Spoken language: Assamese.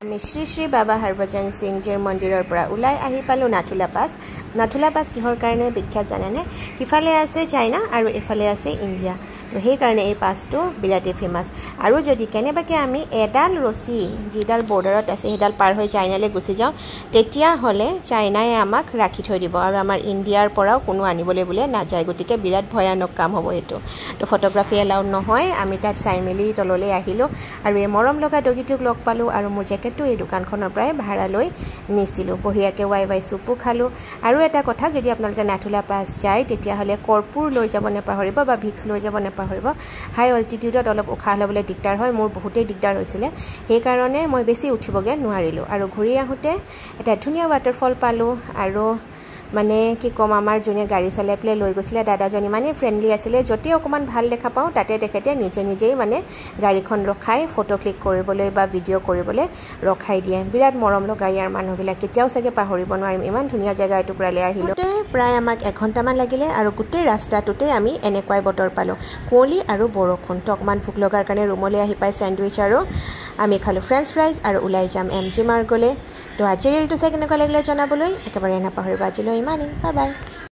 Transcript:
আমি শ্ৰী শ্ৰী বাবা হৰভজন সিংজীৰ মন্দিৰৰ পৰা ওলাই আহি পালোঁ নাথুলা পাছ। নাথুলা পাছ কিহৰ কাৰণে বিখ্যাত জানেনে? সিফালে আছে চাইনা আৰু এফালে আছে ইণ্ডিয়া। সেইকাৰণে এই পাছটো বিৰাটেই ফেমাছ। আৰু যদি কেনেবাকৈ আমি এডাল ৰছী যিডাল বৰ্ডাৰত আছে সেইডাল পাৰ হৈ চাইনালৈ গুচি যাওঁ, তেতিয়াহ'লে চাইনাই আমাক ৰাখি থৈ দিব আৰু আমাৰ ইণ্ডিয়াৰ পৰাও কোনো আনিবলৈ বোলে নাযায়। গতিকে বিৰাট ভয়ানক কাম হ'ব এইটো। তো ফটোগ্ৰাফী এলাউড নহয়। আমি তাত চাই মেলি তললৈ আহিলোঁ আৰু এই মৰম লগা ডগীটোক লগ পালোঁ আৰু মোৰ জেকেটটো এই দোকানখনৰ পৰাই ভাড়া লৈ নিছিলোঁ। বঢ়িয়াকৈ ৱাই চুপো খালোঁ। আৰু এটা কথা, যদি আপোনালোকে নাথুলা পাছ যায় তেতিয়াহ'লে কৰ্পূৰ লৈ যাব নাপাহৰিব বা ভিক্স লৈ যাব নাপাহৰিব। হাই অল্টিটিউডত অলপ উশাহ ল'বলৈ দিগদাৰ হয়, মোৰ বহুতেই দিগদাৰ হৈছিলে। সেইকাৰণে মই বেছি উঠিবগৈ নোৱাৰিলোঁ। আৰু ঘূৰি আহোঁতে এটা ধুনীয়া ৱাটাৰফল পালোঁ। আৰু মানে কি ক'ম, আমাৰ যোনে গাড়ী চলাই পেলাই লৈ গৈছিলে দাদাজন ইমানেই ফ্ৰেণ্ডলি আছিলে। য'তেই অকণমান ভাল দেখা পাওঁ তাতে তেখেতে নিজেই মানে গাড়ীখন ৰখাই ফটো ক্লিক কৰিবলৈ বা ভিডিঅ' কৰিবলৈ ৰখাই দিয়ে। বিৰাট মৰম লগা ইয়াৰ মানুহবিলাক, কেতিয়াও চাগে পাহৰিব নোৱাৰিম। ইমান ধুনীয়া জেগা এটুকুৰালৈ আহিলোঁ। প্ৰায় আমাক এঘণ্টামান লাগিলে আৰু গোটেই ৰাস্তাটোতে আমি এনেকুৱাই বতৰ পালোঁ, কুঁৱলী আৰু বৰষুণ। তো অকণমান ভোক লগাৰ কাৰণে ৰুমলৈ আহি পাই চেণ্ডউইচ আৰু আমি খালোঁ ফ্ৰেঞ্চ ফ্ৰাইজ আৰু ওলাই যাম MG মাৰ্গলৈ। তো আজিৰ ৰিলটো চাই কেনেকুৱা লাগিলে জনাবলৈ একেবাৰে নাপাহৰিব। আজিলৈ ইমানেই, বাই বাই।